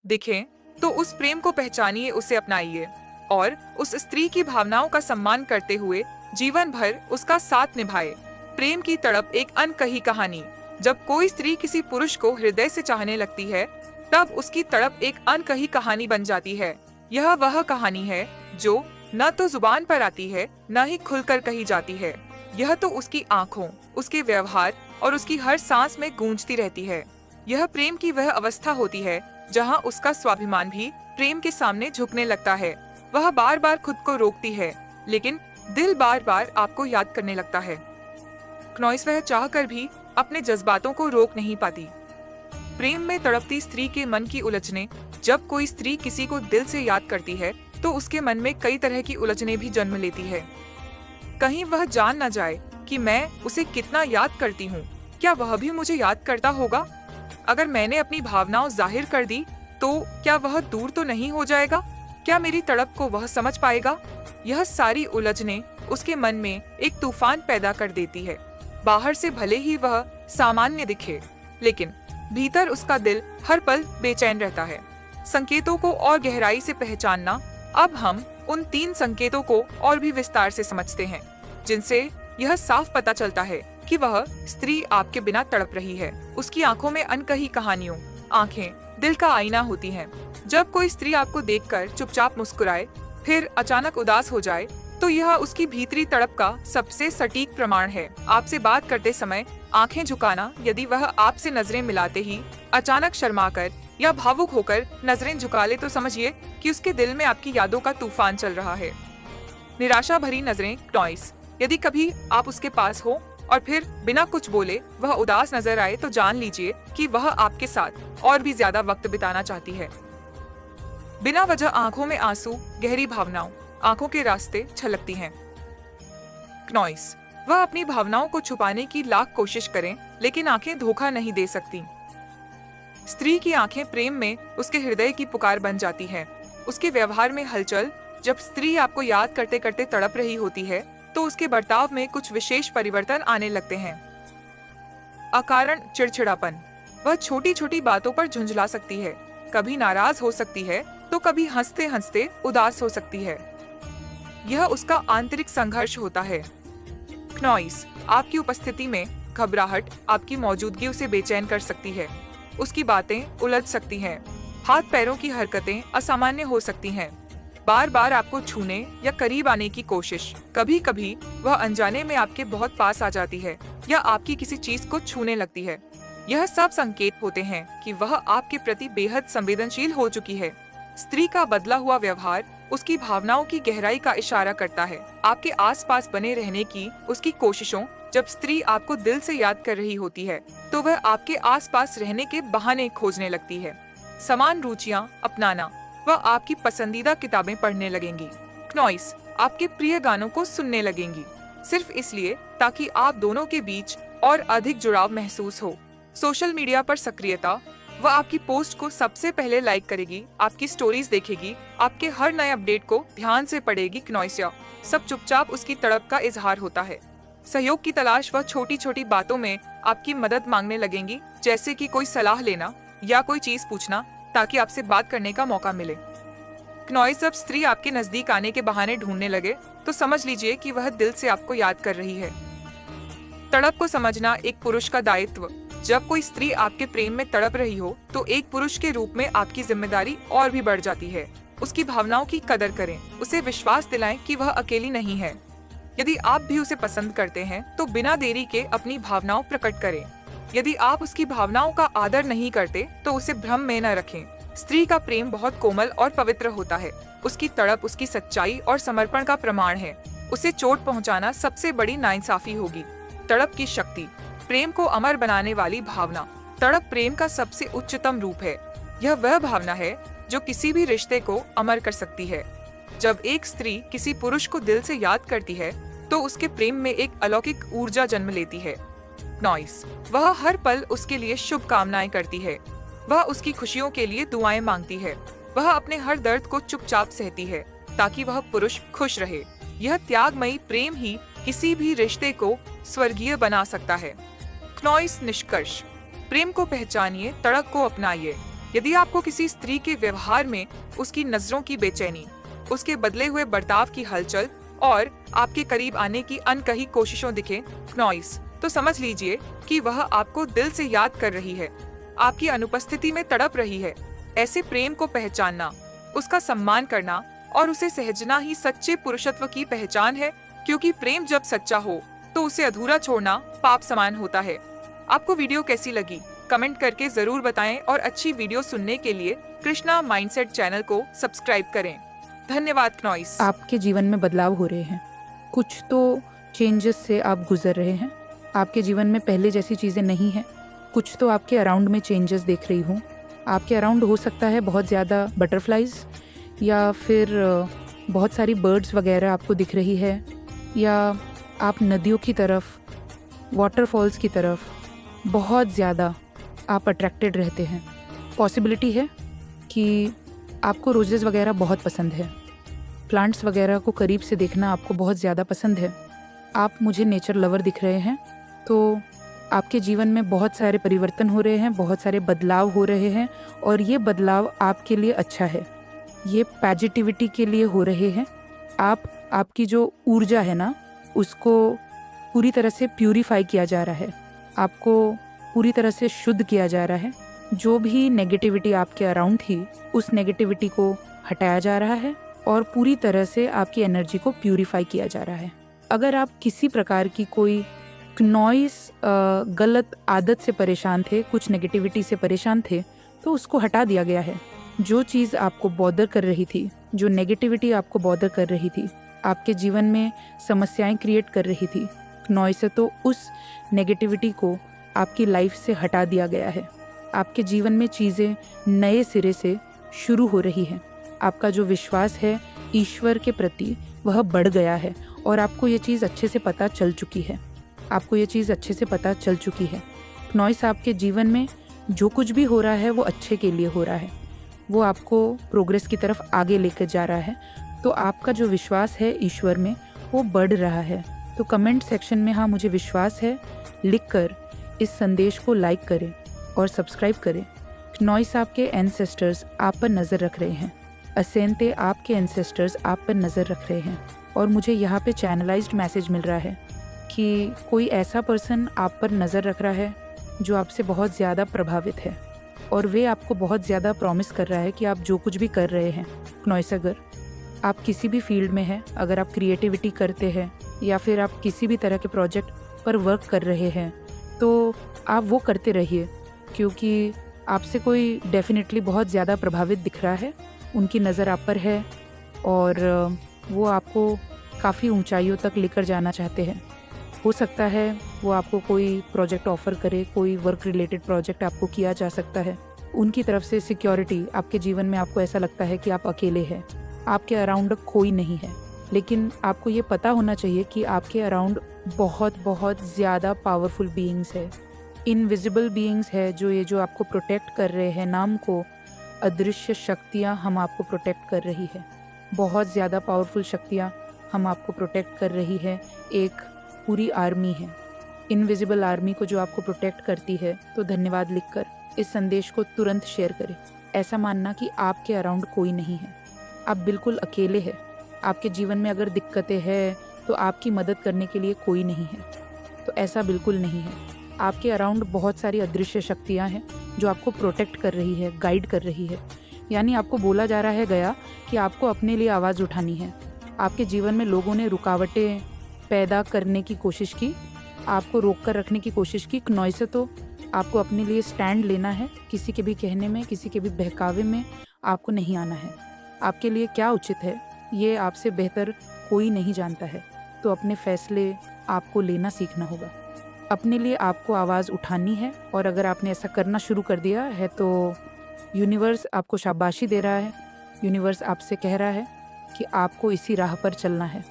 दिखें तो उस प्रेम को पहचानिए, उसे अपनाइए और उस स्त्री की भावनाओं का सम्मान करते हुए जीवन भर उसका साथ निभाए। प्रेम की तड़प एक अनकही कहानी। जब कोई स्त्री किसी पुरुष को हृदय से चाहने लगती है, तब उसकी तड़प एक अनकही कहानी बन जाती है। यह वह कहानी है जो न तो जुबान पर आती है, न ही खुलकर कही जाती है। यह तो उसकी आंखों, उसके व्यवहार और उसकी हर सांस में गूंजती रहती है। यह प्रेम की वह अवस्था होती है जहां उसका स्वाभिमान भी प्रेम के सामने झुकने लगता है। वह बार बार खुद को रोकती है, लेकिन दिल बार बार आपको याद करने लगता है। क्नॉइस वह चाहकर भी अपने जज्बातों को रोक नहीं पाती। प्रेम में तड़पती स्त्री के मन की उलझने। जब कोई स्त्री किसी को दिल से याद करती है, तो उसके मन में कई तरह की उलझने भी जन्म लेती है। कहीं वह जान न जाए कि मैं उसे कितना याद करती हूँ। क्या वह भी मुझे याद करता होगा? अगर मैंने अपनी भावनाओं जाहिर कर दी, तो क्या वह दूर तो नहीं हो जाएगा? क्या मेरी तड़प को वह समझ पाएगा? यह सारी उलझने उसके मन में एक तूफान पैदा कर देती है। बाहर से भले ही वह सामान्य दिखे, लेकिन भीतर उसका दिल हर पल बेचैन रहता है। संकेतों को और गहराई से पहचानना। अब हम उन 3 संकेतों को और भी विस्तार से समझते हैं, जिनसे यह साफ पता चलता है कि वह स्त्री आपके बिना तड़प रही है। उसकी आंखों में अनकही कहानियों। आंखें दिल का आईना होती हैं। जब कोई स्त्री आपको देखकर चुपचाप मुस्कुराए, फिर अचानक उदास हो जाए, तो यह उसकी भीतरी तड़प का सबसे सटीक प्रमाण है। आपसे बात करते समय आंखें झुकाना, यदि वह आपसे नजरें मिलाते ही अचानक शर्माकर या भावुक होकर नजरें झुका ले, तो समझिए कि उसके दिल में आपकी यादों का तूफान चल रहा है। निराशा भरी नजरें। क्नॉइस, यदि कभी आप उसके पास हो और फिर बिना कुछ बोले वह उदास नजर आए, तो जान लीजिए कि वह आपके साथ और भी ज्यादा वक्त बिताना चाहती है। बिना वजह आंखों में आंसू। गहरी भावनाओं आंखों के रास्ते छलकती हैं। क्नॉइस, वह अपनी भावनाओं को छुपाने की लाख कोशिश करें, लेकिन आंखें धोखा नहीं दे सकती। स्त्री की आंखें प्रेम में उसके हृदय की पुकार बन जाती है। उसके व्यवहार में हलचल। जब स्त्री आपको याद करते करते तड़प रही होती है, तो उसके बर्ताव में कुछ विशेष परिवर्तन आने लगते हैं। अकारण चिड़चिड़ापन। वह छोटी छोटी बातों पर झुंझला सकती है, कभी नाराज हो सकती है, तो कभी हंसते हंसते उदास हो सकती है। यह उसका आंतरिक संघर्ष होता है। क्नॉइस, आपकी उपस्थिति में घबराहट, आपकी मौजूदगी उसे बेचैन कर सकती है। उसकी बातें उलझ सकती हैं। हाथ पैरों की हरकतें असामान्य हो सकती हैं। बार बार आपको छूने या करीब आने की कोशिश। कभी कभी वह अनजाने में आपके बहुत पास आ जाती है या आपकी किसी चीज को छूने लगती है। यह सब संकेत होते हैं कि वह आपके प्रति बेहद संवेदनशील हो चुकी है। स्त्री का बदला हुआ व्यवहार उसकी भावनाओं की गहराई का इशारा करता है। आपके आसपास बने रहने की उसकी कोशिशों। जब स्त्री आपको दिल से याद कर रही होती है, तो वह आपके आसपास रहने के बहाने खोजने लगती है। समान रुचियां अपनाना। वह आपकी पसंदीदा किताबें पढ़ने लगेंगी। क्नॉइस, आपके प्रिय गानों को सुनने लगेंगी, सिर्फ इसलिए ताकि आप दोनों के बीच और अधिक जुड़ाव महसूस हो। सोशल मीडिया पर सक्रियता। वह आपकी पोस्ट को सबसे पहले लाइक करेगी, आपकी स्टोरीज देखेगी, आपके हर नए अपडेट को ध्यान से पढ़ेगी। क्नॉइसिया, सब चुपचाप उसकी तड़प का इजहार होता है। सहयोग की तलाश। वह छोटी छोटी बातों में आपकी मदद मांगने लगेंगी, जैसे कि कोई सलाह लेना या कोई चीज पूछना, ताकि आपसे बात करने का मौका मिले। क्नॉइस, जब स्त्री आपके नजदीक आने के बहाने ढूंढने लगे, तो समझ लीजिए कि वह दिल से आपको याद कर रही है। तड़प को समझना एक पुरुष का दायित्व। जब कोई स्त्री आपके प्रेम में तड़प रही हो, तो एक पुरुष के रूप में आपकी जिम्मेदारी और भी बढ़ जाती है। उसकी भावनाओं की कदर करें, उसे विश्वास दिलाएं कि वह अकेली नहीं है। यदि आप भी उसे पसंद करते हैं, तो बिना देरी के अपनी भावनाओं प्रकट करें। यदि आप उसकी भावनाओं का आदर नहीं करते, तो उसे भ्रम में न रखें। स्त्री का प्रेम बहुत कोमल और पवित्र होता है। उसकी तड़प उसकी सच्चाई और समर्पण का प्रमाण है। उसे चोट पहुंचाना सबसे बड़ी नाइंसाफी होगी। तड़प की शक्ति। प्रेम को अमर बनाने वाली भावना। तड़प प्रेम का सबसे उच्चतम रूप है। यह वह भावना है जो किसी भी रिश्ते को अमर कर सकती है। जब एक स्त्री किसी पुरुष को दिल से याद करती है, तो उसके प्रेम में एक अलौकिक ऊर्जा जन्म लेती है। क्नॉइस, वह हर पल उसके लिए शुभकामनाएं करती है। वह उसकी खुशियों के लिए दुआएं मांगती है। वह अपने हर दर्द को चुपचाप सहती है, ताकि वह पुरुष खुश रहे। यह त्यागमयी प्रेम ही किसी भी रिश्ते को स्वर्गीय बना सकता है। क्नॉइस निष्कर्ष। प्रेम को पहचानिए, तड़प को अपनाइए। यदि आपको किसी स्त्री के व्यवहार में उसकी नजरों की बेचैनी, उसके बदले हुए बर्ताव की हलचल और आपके करीब आने की अनकही कोशिशों दिखे नॉइस, तो समझ लीजिए कि वह आपको दिल से याद कर रही है, आपकी अनुपस्थिति में तड़प रही है। ऐसे प्रेम को पहचानना, उसका सम्मान करना और उसे सहेजना ही सच्चे पुरुषत्व की पहचान है, क्योंकि प्रेम जब सच्चा हो तो उसे अधूरा छोड़ना पाप समान होता है। आपको वीडियो कैसी लगी कमेंट करके जरूर बताएं और अच्छी वीडियो सुनने के लिए कृष्णा माइंडसेट चैनल को सब्सक्राइब करें। धन्यवाद नॉइस। आपके जीवन में बदलाव हो रहे हैं, कुछ तो चेंजेस से आप गुजर रहे हैं। आपके जीवन में पहले जैसी चीज़ें नहीं हैं, कुछ तो आपके अराउंड में चेंजेस देख रही हूँ। आपके अराउंड हो सकता है बहुत ज़्यादा बटरफ्लाइज या फिर बहुत सारी बर्ड्स वगैरह आपको दिख रही है, या आप नदियों की तरफ, वाटरफॉल्स की तरफ बहुत ज़्यादा आप अट्रैक्टेड रहते हैं। पॉसिबिलिटी है कि आपको रोजेज़ वगैरह बहुत पसंद है, प्लांट्स वगैरह को करीब से देखना आपको बहुत ज़्यादा पसंद है। आप मुझे नेचर लवर दिख रहे हैं, तो आपके जीवन में बहुत सारे परिवर्तन हो रहे हैं, बहुत सारे बदलाव हो रहे हैं और ये बदलाव आपके लिए अच्छा है, ये पॉजिटिविटी के लिए हो रहे हैं। आपकी जो ऊर्जा है ना, उसको पूरी तरह से प्यूरिफाई किया जा रहा है, आपको पूरी तरह से शुद्ध किया जा रहा है। जो भी नेगेटिविटी आपके अराउंड थी, उस नेगेटिविटी को हटाया जा रहा है और पूरी तरह से आपकी एनर्जी को प्यूरिफाई किया जा रहा है। अगर आप किसी प्रकार की कोई नॉइस गलत आदत से परेशान थे, कुछ नेगेटिविटी से परेशान थे, तो उसको हटा दिया गया है। जो चीज़ आपको बॉदर कर रही थी, जो नेगेटिविटी आपको बॉदर कर रही थी, आपके जीवन में समस्याएं क्रिएट कर रही थी, नॉइस से, तो उस नेगेटिविटी को आपकी लाइफ से हटा दिया गया है। आपके जीवन में चीज़ें नए सिरे से शुरू हो रही हैं। आपका जो विश्वास है ईश्वर के प्रति, वह बढ़ गया है और आपको ये चीज़ अच्छे से पता चल चुकी है। नॉइस, आपके जीवन में जो कुछ भी हो रहा है वो अच्छे के लिए हो रहा है, वो आपको प्रोग्रेस की तरफ आगे लेकर जा रहा है। तो आपका जो विश्वास है ईश्वर में, वो बढ़ रहा है। तो कमेंट सेक्शन में हाँ मुझे विश्वास है लिखकर इस संदेश को लाइक करें और सब्सक्राइब करें। नॉइस, आपके एंसेस्टर्स आप पर नज़र रख रहे हैं। असेंते, आपके एंसेस्टर्स आप पर नज़र रख रहे हैं और मुझे यहाँ पे चैनलाइज्ड मैसेज मिल रहा है कि कोई ऐसा पर्सन आप पर नज़र रख रहा है जो आपसे बहुत ज़्यादा प्रभावित है और वे आपको बहुत ज़्यादा प्रॉमिस कर रहा है कि आप जो कुछ भी कर रहे हैं नॉइस, अगर आप किसी भी फील्ड में हैं, अगर आप क्रिएटिविटी करते हैं या फिर आप किसी भी तरह के प्रोजेक्ट पर वर्क कर रहे हैं, तो आप वो करते रहिए, क्योंकि आपसे कोई डेफिनेटली बहुत ज़्यादा प्रभावित दिख रहा है। उनकी नज़र आप पर है और वो आपको काफ़ी ऊंचाइयों तक लेकर जाना चाहते हैं। हो सकता है वो आपको कोई प्रोजेक्ट ऑफ़र करे, कोई वर्क रिलेटेड प्रोजेक्ट आपको किया जा सकता है। उनकी तरफ से सिक्योरिटी आपके जीवन में, आपको ऐसा लगता है कि आप अकेले हैं, आपके अराउंड कोई नहीं है, लेकिन आपको ये पता होना चाहिए कि आपके अराउंड बहुत बहुत ज़्यादा पावरफुल बीइंग्स है, इनविजिबल बीइंग्स है, जो आपको प्रोटेक्ट कर रहे हैं। नाम को अदृश्य शक्तियाँ हम आपको प्रोटेक्ट कर रही है, बहुत ज़्यादा पावरफुल शक्तियाँ हम आपको प्रोटेक्ट कर रही है। एक पूरी आर्मी है, इनविजिबल आर्मी को जो आपको प्रोटेक्ट करती है। तो धन्यवाद लिखकर इस संदेश को तुरंत शेयर करें। ऐसा मानना कि आपके अराउंड कोई नहीं है, आप बिल्कुल अकेले हैं। आपके जीवन में अगर दिक्कतें हैं तो आपकी मदद करने के लिए कोई नहीं है, तो ऐसा बिल्कुल नहीं है। आपके अराउंड बहुत सारी अदृश्य शक्तियाँ हैं जो आपको प्रोटेक्ट कर रही है, गाइड कर रही है। यानी आपको बोला जा रहा है गया कि आपको अपने लिए आवाज़ उठानी है। आपके जीवन में लोगों ने रुकावटें पैदा करने की कोशिश की, आपको रोक कर रखने की कोशिश की। नॉइस, तो आपको अपने लिए स्टैंड लेना है। किसी के भी कहने में, किसी के भी बहकावे में आपको नहीं आना है। आपके लिए क्या उचित है ये आपसे बेहतर कोई नहीं जानता है, तो अपने फैसले आपको लेना सीखना होगा। अपने लिए आपको आवाज़ उठानी है और अगर आपने ऐसा करना शुरू कर दिया है तो यूनिवर्स आपको शाबाशी दे रहा है। यूनिवर्स आपसे कह रहा है कि आपको इसी राह पर चलना है,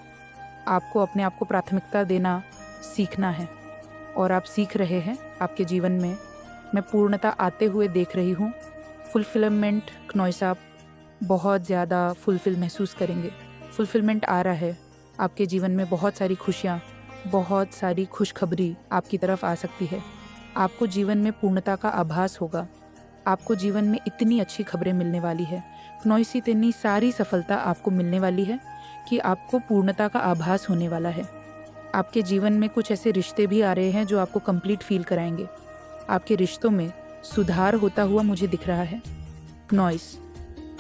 आपको अपने आप को प्राथमिकता देना सीखना है और आप सीख रहे हैं। आपके जीवन में मैं पूर्णता आते हुए देख रही हूँ। फुलफिलमेंट, नॉइस, आप बहुत ज़्यादा फुलफिल महसूस करेंगे। फुलफिलमेंट आ रहा है आपके जीवन में। बहुत सारी खुशियाँ, बहुत सारी खुशखबरी आपकी तरफ आ सकती है। आपको जीवन में पूर्णता का आभास होगा। आपको जीवन में इतनी अच्छी खबरें मिलने वाली है। क्नॉइस, इतनी सारी सफलता आपको मिलने वाली है कि आपको पूर्णता का आभास होने वाला है। आपके जीवन में कुछ ऐसे रिश्ते भी आ रहे हैं जो आपको कंप्लीट फील कराएंगे। आपके रिश्तों में सुधार होता हुआ मुझे दिख रहा है। क्नॉइस,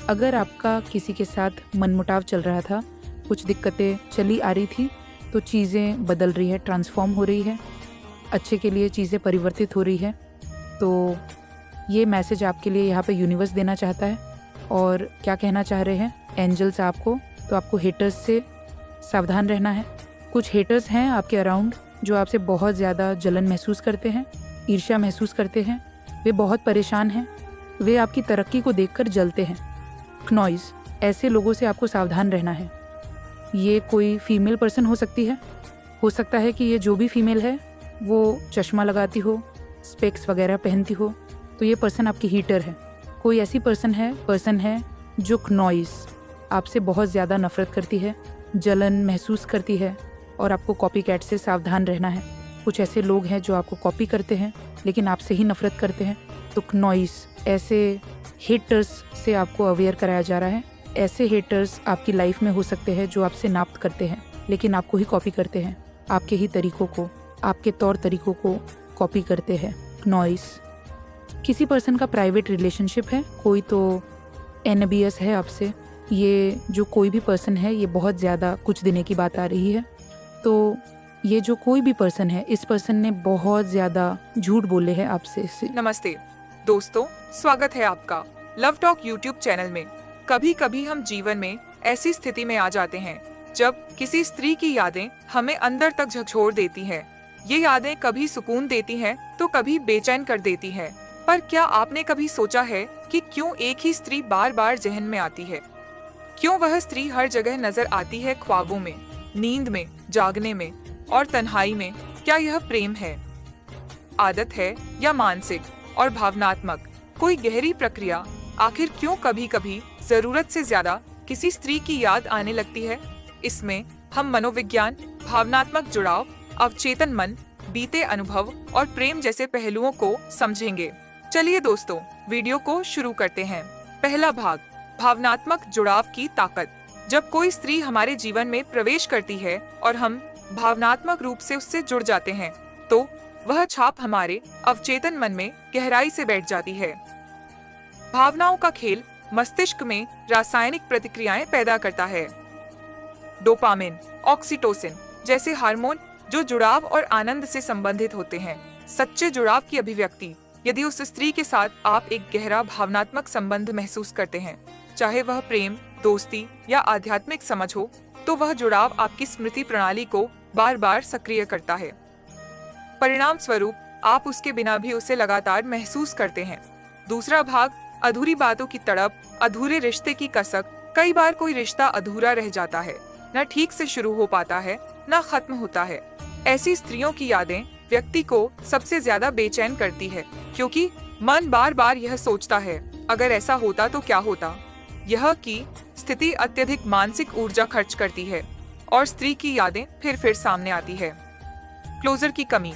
अगर आपका किसी के साथ मनमुटाव चल रहा था, कुछ दिक्कतें चली आ रही थी, तो चीज़ें बदल रही है, ट्रांसफॉर्म हो रही है, अच्छे के लिए चीज़ें परिवर्तित हो रही है। तो ये मैसेज आपके लिए यहाँ पे यूनिवर्स देना चाहता है। और क्या कहना चाह रहे हैं एंजल्स आपको, तो आपको हेटर्स से सावधान रहना है। कुछ हेटर्स हैं आपके अराउंड जो आपसे बहुत ज़्यादा जलन महसूस करते हैं, ईर्ष्या महसूस करते हैं। वे बहुत परेशान हैं, वे आपकी तरक्की को देखकर जलते हैं। क्नॉइस, ऐसे लोगों से आपको सावधान रहना है। ये कोई फीमेल पर्सन हो सकती है, हो सकता है कि ये जो भी फीमेल है वो चश्मा लगाती हो, स्पेक्स वगैरह पहनती हो, तो ये पर्सन आपकी हीटर है। कोई ऐसी पर्सन है जो क्नॉइस आपसे बहुत ज़्यादा नफरत करती है, जलन महसूस करती है, और आपको कॉपी कैट से सावधान रहना है। कुछ ऐसे लोग हैं जो आपको कॉपी करते हैं लेकिन आपसे ही नफरत करते हैं। तो क्नॉइस, ऐसे हेटर्स से आपको अवेयर कराया जा रहा है। ऐसे हेटर्स आपकी लाइफ में हो सकते हैं जो आपसे नाप्त करते हैं लेकिन आपको ही कॉपी करते हैं, आपके ही तरीकों को, आपके तौर तरीकों को कॉपी करते हैं। क्नॉइस, किसी पर्सन का प्राइवेट रिलेशनशिप है, कोई तो एनबीएस है आपसे। ये जो कोई भी पर्सन है, ये बहुत ज़्यादा कुछ देने की बात आ रही है। तो ये जो कोई भी पर्सन है, इस पर्सन ने बहुत ज़्यादा झूठ बोले हैं आपसे। नमस्ते दोस्तों, स्वागत है आपका लव टॉक यूट्यूब चैनल में। कभी कभी हम जीवन में ऐसी स्थिति में आ जाते हैं जब किसी स्त्री की यादें हमें अंदर तक झकझोर देती हैं। ये यादें कभी सुकून देती हैं तो कभी बेचैन कर देती हैं। पर क्या आपने कभी सोचा है कि क्यों एक ही स्त्री बार बार जहन में आती है? क्यों वह स्त्री हर जगह नजर आती है, ख्वाबों में, नींद में, जागने में और तन्हाई में? क्या यह प्रेम है, आदत है, या मानसिक और भावनात्मक कोई गहरी प्रक्रिया? आखिर क्यों कभी कभी जरूरत से ज्यादा किसी स्त्री की याद आने लगती है? इसमें हम मनोविज्ञान, भावनात्मक जुड़ाव, अवचेतन मन, बीते अनुभव और प्रेम जैसे पहलुओं को समझेंगे। चलिए दोस्तों, वीडियो को शुरू करते हैं। पहला भाग, भावनात्मक जुड़ाव की ताकत। जब कोई स्त्री हमारे जीवन में प्रवेश करती है और हम भावनात्मक रूप से उससे जुड़ जाते हैं, तो वह छाप हमारे अवचेतन मन में गहराई से बैठ जाती है। भावनाओं का खेल मस्तिष्क में रासायनिक प्रतिक्रियाएं पैदा करता है। डोपामिन, ऑक्सीटोसिन जैसे हार्मोन जो जुड़ाव और आनंद से संबंधित होते हैं। सच्चे जुड़ाव की अभिव्यक्ति, यदि उस स्त्री के साथ आप एक गहरा भावनात्मक संबंध महसूस करते हैं, चाहे वह प्रेम, दोस्ती या आध्यात्मिक समझ हो, तो वह जुड़ाव आपकी स्मृति प्रणाली को बार बार सक्रिय करता है। परिणाम स्वरूप आप उसके बिना भी उसे लगातार महसूस करते हैं। दूसरा भाग, अधूरी बातों की तड़प, अधूरे रिश्ते की कसक। कई बार कोई रिश्ता अधूरा रह जाता है, न ठीक से शुरू हो पाता है, न खत्म होता है। ऐसी स्त्रियों की यादें व्यक्ति को सबसे ज्यादा बेचैन करती है, क्योंकि मन बार बार यह सोचता है, अगर ऐसा होता तो क्या होता। यह की स्थिति अत्यधिक मानसिक ऊर्जा खर्च करती है और स्त्री की यादें फिर सामने आती है। क्लोजर की कमी,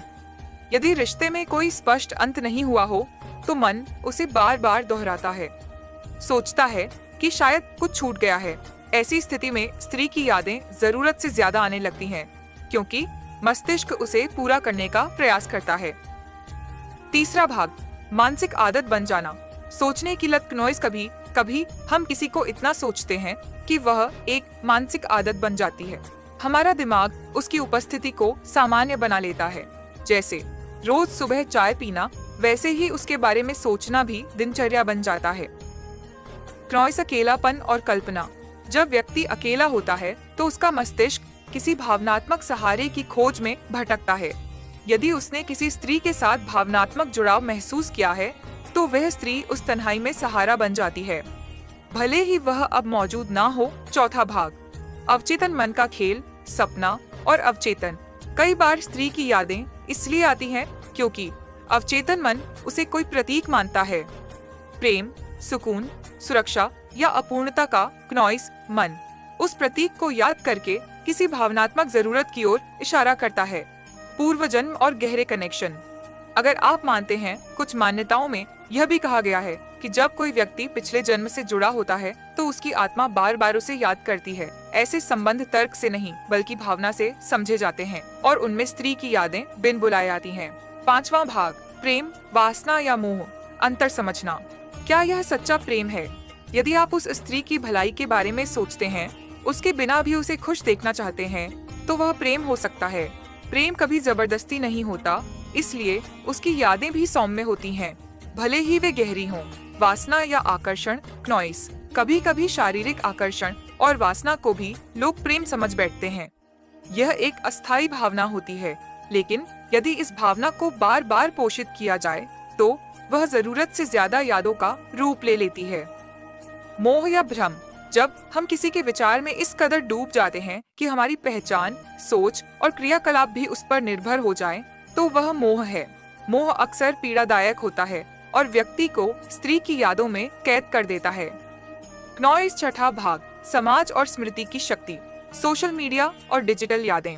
यदि रिश्ते में कोई स्पष्ट अंत नहीं हुआ हो, तो मन उसे बार बार दोहराता है, सोचता है कि शायद कुछ छूट गया है। ऐसी स्थिति में स्त्री की यादें जरूरत से ज्यादा आने लगती हैं, क्योंकि मस्तिष्क उसे पूरा करने का प्रयास करता है। तीसरा भाग, मानसिक आदत बन जाना, सोचने की लत। क्नॉइस, कभी कभी हम किसी को इतना सोचते हैं कि वह एक मानसिक आदत बन जाती है। हमारा दिमाग उसकी उपस्थिति को सामान्य बना लेता है। जैसे रोज सुबह चाय पीना, वैसे ही उसके बारे में सोचना भी दिनचर्या बन जाता है। क्नॉइस, अकेलापन और कल्पना, जब व्यक्ति अकेला होता है तो उसका मस्तिष्क किसी भावनात्मक सहारे की खोज में भटकता है। यदि उसने किसी स्त्री के साथ भावनात्मक जुड़ाव महसूस किया है, तो वह स्त्री उस तन्हाई में सहारा बन जाती है, भले ही वह अब मौजूद ना हो। चौथा भाग, अवचेतन मन का खेल, सपना और अवचेतन। कई बार स्त्री की यादें इसलिए आती हैं क्योंकि अवचेतन मन उसे कोई प्रतीक मानता है, प्रेम, सुकून, सुरक्षा या अपूर्णता का। क्नॉइस, मन उस प्रतीक को याद करके किसी भावनात्मक जरूरत की ओर इशारा करता है। पूर्व जन्म और गहरे कनेक्शन, अगर आप मानते हैं कुछ मान्यताओं में यह भी कहा गया है कि जब कोई व्यक्ति पिछले जन्म से जुड़ा होता है तो उसकी आत्मा बार बार उसे याद करती है। ऐसे संबंध तर्क से नहीं बल्कि भावना से समझे जाते हैं और उनमें स्त्री की यादें बिन बुलाए आती हैं। 5वां भाग, प्रेम, वासना या मोह, अंतर समझना। क्या यह सच्चा प्रेम है? यदि आप उस स्त्री की भलाई के बारे में सोचते हैं, उसके बिना भी उसे खुश देखना चाहते हैं, तो वह प्रेम हो सकता है। प्रेम कभी जबरदस्ती नहीं होता, इसलिए उसकी यादें भी सौम्य होती हैं, भले ही वे गहरी हों। वासना या आकर्षण, क्नॉइस। कभी कभी शारीरिक आकर्षण और वासना को भी लोग प्रेम समझ बैठते हैं। यह एक अस्थायी भावना होती है, लेकिन यदि इस भावना को बार बार पोषित किया जाए तो वह जरूरत से ज्यादा यादों का रूप ले लेती है। मोह या भ्रम। जब हम किसी के विचार में इस कदर डूब जाते हैं कि हमारी पहचान, सोच और क्रियाकलाप भी उस पर निर्भर हो जाएं, तो वह मोह है। मोह अक्सर पीड़ादायक होता है और व्यक्ति को स्त्री की यादों में कैद कर देता है। क्नॉइस। 6वां भाग, समाज और स्मृति की शक्ति, सोशल मीडिया और डिजिटल यादें।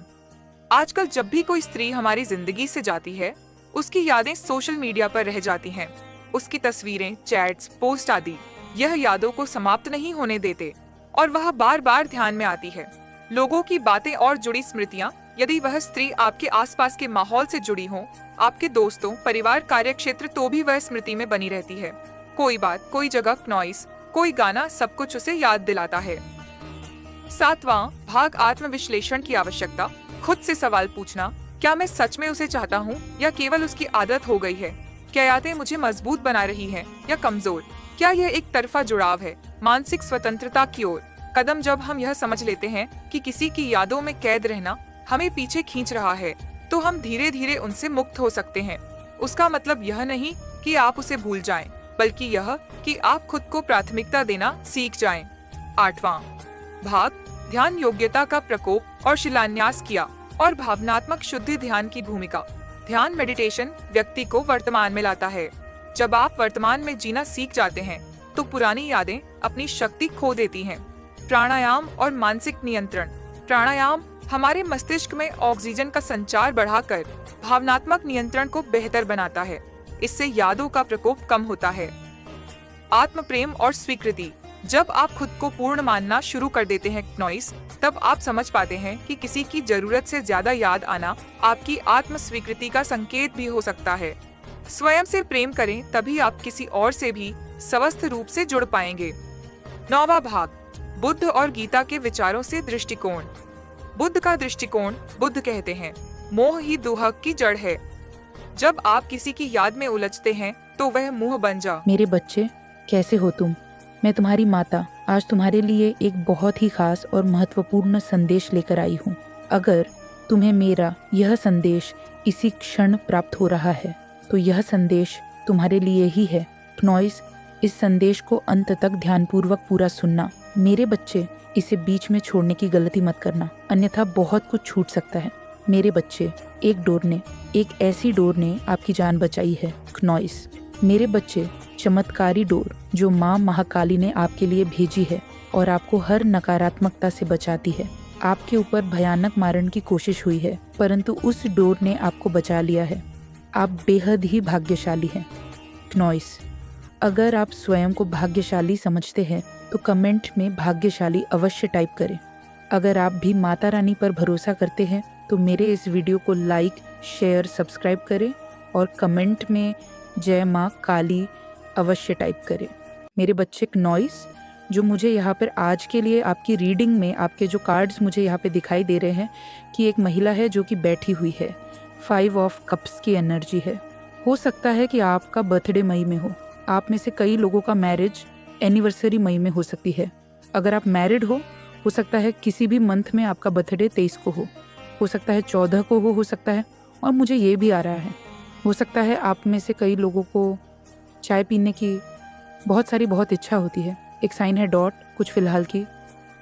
आजकल जब भी कोई स्त्री हमारी जिंदगी से जाती है, उसकी यादें सोशल मीडिया पर रह जाती हैं। उसकी तस्वीरें, चैट्स, पोस्ट आदि यह यादों को समाप्त नहीं होने देते और वह बार बार ध्यान में आती है। लोगों की बातें और जुड़ी स्मृतियां, यदि वह स्त्री आपके आसपास के माहौल से जुड़ी हो, आपके दोस्तों, परिवार, कार्यक्षेत्र, तो भी वह स्मृति में बनी रहती है। कोई बात, कोई जगह, क्नॉइस, कोई गाना, सब कुछ उसे याद दिलाता है। 7वां भाग, आत्मविश्लेषण की आवश्यकता। खुद से सवाल पूछना, क्या मैं सच में उसे चाहता हूँ या केवल उसकी आदत हो गई है? क्या यादें मुझे मजबूत बना रही हैं या कमजोर? क्या यह एक तरफा जुड़ाव है मानसिक स्वतंत्रता की ओर? कदम जब हम यह समझ लेते हैं कि किसी की यादों में कैद रहना हमें पीछे खींच रहा है, तो हम धीरे धीरे उनसे मुक्त हो सकते हैं। उसका मतलब यह नहीं कि आप उसे भूल जाएं, बल्कि यह कि आप खुद को प्राथमिकता देना सीख जाएं। 8वां भाग, ध्यान, योग्यता का प्रकोप और शिलान्यास किया और भावनात्मक शुद्धि ध्यान की भूमिका। ध्यान, मेडिटेशन, व्यक्ति को वर्तमान में लाता है। जब आप वर्तमान में जीना सीख जाते हैं तो पुरानी यादें अपनी शक्ति खो देती हैं। प्राणायाम और मानसिक नियंत्रण। प्राणायाम हमारे मस्तिष्क में ऑक्सीजन का संचार बढ़ाकर भावनात्मक नियंत्रण को बेहतर बनाता है। इससे यादों का प्रकोप कम होता है। आत्म प्रेम और स्वीकृति। जब आप खुद को पूर्ण मानना शुरू कर देते हैं क्नॉइस, तब आप समझ पाते हैं कि किसी की जरूरत से ज्यादा याद आना आपकी आत्म स्वीकृति का संकेत भी हो सकता है। स्वयं से प्रेम करें, तभी आप किसी और से भी स्वस्थ रूप से जुड़ पाएंगे। 9वां भाग, बुद्ध और गीता के विचारों से दृष्टिकोण। बुद्ध का दृष्टिकोण, बुद्ध कहते हैं, मोह ही दुहक की जड़ है। जब आप किसी की याद में उलझते हैं तो वह मुंह बन जा। मेरे बच्चे, कैसे हो तुम? मैं तुम्हारी माता आज तुम्हारे लिए एक बहुत ही खास और महत्वपूर्ण संदेश लेकर आई हूँ। अगर तुम्हें मेरा यह संदेश इसी क्षण प्राप्त हो रहा है तो यह संदेश तुम्हारे लिए ही है। क्नॉइस, इस संदेश को अंत तक ध्यानपूर्वक पूरा सुनना। मेरे बच्चे, इसे बीच में छोड़ने की गलती मत करना, अन्यथा बहुत कुछ छूट सकता है। मेरे बच्चे, एक ऐसी डोर ने आपकी जान बचाई है। क्नॉइस, मेरे बच्चे, चमत्कारी डोर जो माँ महाकाली ने आपके लिए भेजी है और आपको हर नकारात्मकता से बचाती है। आपके ऊपर भयानक मारण की कोशिश हुई है, परंतु उस डोर ने आपको बचा लिया है। आप बेहद ही भाग्यशाली हैं। क्नॉइस, अगर आप स्वयं को भाग्यशाली समझते हैं तो कमेंट में भाग्यशाली अवश्य टाइप करें। अगर आप भी माता रानी पर भरोसा करते हैं तो मेरे इस वीडियो को लाइक, शेयर, सब्सक्राइब करें और कमेंट में जय माँ काली अवश्य टाइप करें। मेरे बच्चे क्नॉइस, जो मुझे यहाँ पर आज के लिए आपकी रीडिंग में आपके जो कार्ड्स मुझे यहाँ पे दिखाई दे रहे हैं कि एक महिला है जो कि बैठी हुई है। 5 ऑफ कप्स की एनर्जी है। हो सकता है कि आपका बर्थडे मई में हो। आप में से कई लोगों का मैरिज एनिवर्सरी मई में हो सकती है। अगर आप मैरिड हो सकता है किसी भी मंथ में आपका बर्थडे 23 को हो सकता है 14 को हो सकता है, और मुझे ये भी आ रहा है, हो सकता है आप में से कई लोगों को चाय पीने की बहुत इच्छा होती है। एक साइन है डॉट, कुछ फ़िलहाल की,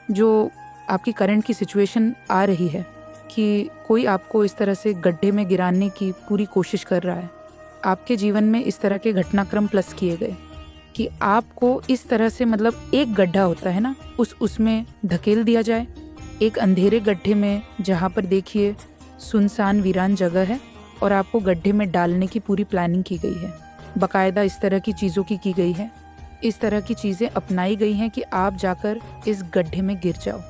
जो आपकी करंट की सिचुएशन आ रही है कि कोई आपको इस तरह से गड्ढे में गिराने की पूरी कोशिश कर रहा है। आपके जीवन में इस तरह के घटनाक्रम प्लस किए गए कि आपको इस तरह से, मतलब एक गड्ढा होता है ना, उसमें धकेल दिया जाए, एक अंधेरे गड्ढे में जहाँ पर देखिए सुनसान वीरान जगह है और आपको गड्ढे में डालने की पूरी प्लानिंग की गई है। बाकायदा इस तरह की चीज़ों की गई है, इस तरह की चीज़ें अपनाई गई हैं कि आप जाकर इस गड्ढे में गिर जाओ।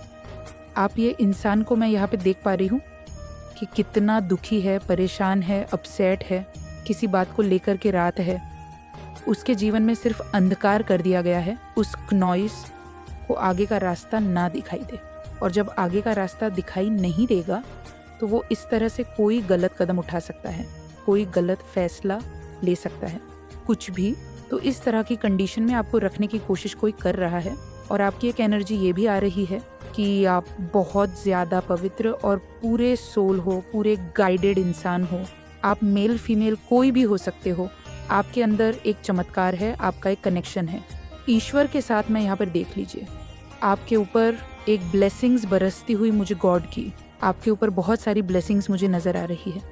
आप ये इंसान को मैं यहाँ पे देख पा रही हूँ कि कितना दुखी है, परेशान है, अपसेट है, किसी बात को लेकर के रात है। उसके जीवन में सिर्फ अंधकार कर दिया गया है, उस नॉइस को आगे का रास्ता ना दिखाई दे। और जब आगे का रास्ता दिखाई नहीं देगा तो वो इस तरह से कोई गलत कदम उठा सकता है, कोई गलत फैसला ले सकता है, कुछ भी। तो इस तरह की कंडीशन में आपको रखने की कोशिश कोई कर रहा है। और आपकी एक एनर्जी ये भी आ रही है कि आप बहुत ज़्यादा पवित्र और पूरे सोल हो, पूरे गाइडेड इंसान हो। आप मेल फीमेल कोई भी हो सकते हो। आपके अंदर एक चमत्कार है, आपका एक कनेक्शन है ईश्वर के साथ। मैं यहाँ पर देख लीजिए, आपके ऊपर एक ब्लेसिंग्स बरसती हुई मुझे गॉड की, आपके ऊपर बहुत सारी ब्लेसिंग्स मुझे नज़र आ रही है।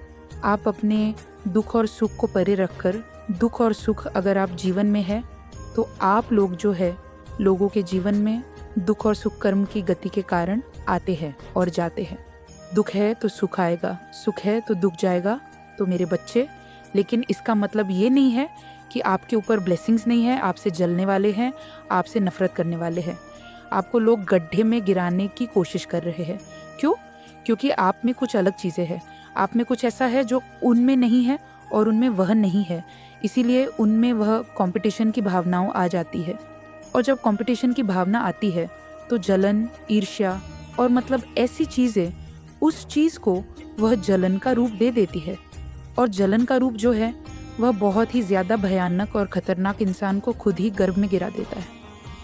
आप अपने दुख और सुख को परे रखकर, दुख और सुख अगर आप जीवन में है तो आप लोग जो है लोगों के जीवन में दुख और सुख कर्म की गति के कारण आते हैं और जाते हैं। दुख है तो सुख आएगा, सुख है तो दुख जाएगा। तो मेरे बच्चे, लेकिन इसका मतलब ये नहीं है कि आपके ऊपर ब्लेसिंग्स नहीं है, आपसे जलने वाले हैं, आपसे नफरत करने वाले हैं। आपको लोग गड्ढे में गिराने की कोशिश कर रहे हैं। क्यों? क्योंकि आप में कुछ अलग चीज़ें हैं, आप में कुछ ऐसा है जो उनमें नहीं है और उनमें वह नहीं है। इसीलिए उनमें वह कंपटीशन की भावनाओं आ जाती है। और जब कंपटीशन की भावना आती है तो जलन, ईर्ष्या और मतलब ऐसी चीज़ें, उस चीज़ को वह जलन का रूप दे देती है। और जलन का रूप जो है वह बहुत ही ज़्यादा भयानक और ख़तरनाक इंसान को खुद ही गर्भ में गिरा देता है।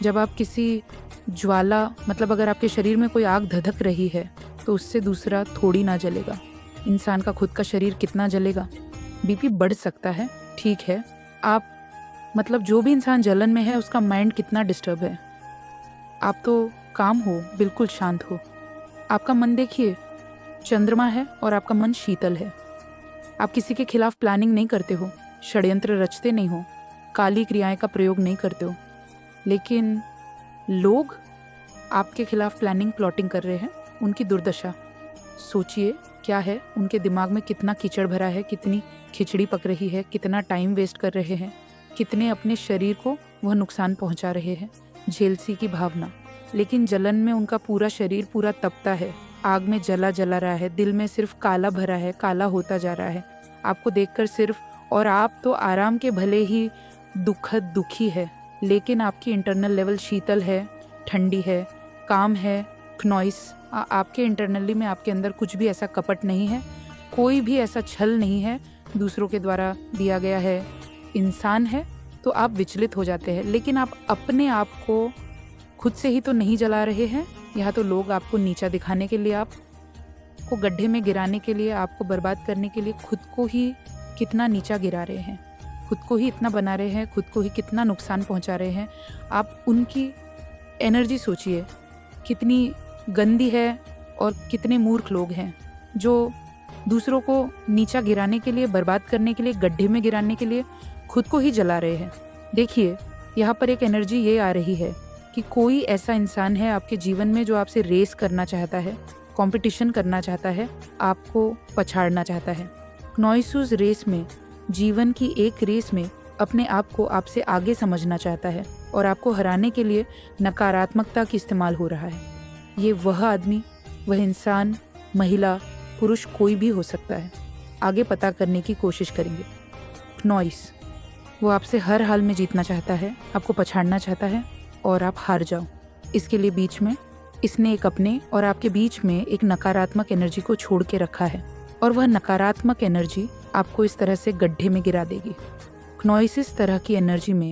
जब आप किसी ज्वाला, मतलब अगर आपके शरीर में कोई आग धधक रही है तो उससे दूसरा थोड़ी ना जलेगा। इंसान का खुद का शरीर कितना जलेगा? बीपी बढ़ सकता है, ठीक है। आप मतलब जो भी इंसान जलन में है उसका माइंड कितना डिस्टर्ब है। आप तो काम हो, बिल्कुल शांत हो। आपका मन देखिए चंद्रमा है और आपका मन शीतल है। आप किसी के खिलाफ प्लानिंग नहीं करते हो, षड्यंत्र रचते नहीं हो, काली क्रियाएं का प्रयोग नहीं करते हो। लेकिन लोग आपके खिलाफ प्लानिंग, प्लॉटिंग कर रहे हैं। उनकी दुर्दशा सोचिए क्या है, उनके दिमाग में कितना कीचड़ भरा है, कितनी खिचड़ी पक रही है, कितना टाइम वेस्ट कर रहे हैं, कितने अपने शरीर को वह नुकसान पहुंचा रहे हैं। जेलसी की भावना, लेकिन जलन में उनका पूरा शरीर पूरा तपता है, आग में जला जला रहा है, दिल में सिर्फ काला भरा है, काला होता जा रहा है आपको देखकर सिर्फ। और आप तो आराम के भले ही दुखद दुखी है, लेकिन आपकी इंटरनल लेवल शीतल है, ठंडी है, काम है, नॉइस। आपके इंटरनली में, आपके अंदर कुछ भी ऐसा कपट नहीं है, कोई भी ऐसा छल नहीं है दूसरों के द्वारा दिया गया है। इंसान है तो आप विचलित हो जाते हैं, लेकिन आप अपने आप को खुद से ही तो नहीं जला रहे हैं। यहाँ तो लोग आपको नीचा दिखाने के लिए, आपको गड्ढे में गिराने के लिए, आपको बर्बाद करने के लिए खुद को ही कितना नीचा गिरा रहे हैं, खुद को ही इतना बना रहे हैं, खुद को ही कितना नुकसान पहुँचा रहे हैं। आप उनकी एनर्जी सोचिए कितनी गंदी है और कितने मूर्ख लोग हैं जो दूसरों को नीचा गिराने के लिए, बर्बाद करने के लिए, गड्ढे में गिराने के लिए खुद को ही जला रहे हैं। देखिए यहाँ पर एक एनर्जी ये आ रही है कि कोई ऐसा इंसान है आपके जीवन में जो आपसे रेस करना चाहता है, कंपटीशन करना चाहता है, आपको पछाड़ना चाहता है। नॉइसूस रेस में, जीवन की एक रेस में अपने आप को आपसे आगे समझना चाहता है और आपको हराने के लिए नकारात्मकता की इस्तेमाल हो रहा है। ये वह आदमी, वह इंसान, महिला, पुरुष कोई भी हो सकता है। आगे पता करने की कोशिश करेंगे। नॉइस, वो आपसे हर हाल में जीतना चाहता है, आपको पछाड़ना चाहता है और आप हार जाओ। इसके लिए बीच में इसने एक अपने और आपके बीच में एक नकारात्मक एनर्जी को छोड़ के रखा है और वह नकारात्मक एनर्जी आपको इस तरह से गड्ढे में गिरा देगी। नॉइस इस तरह की एनर्जी में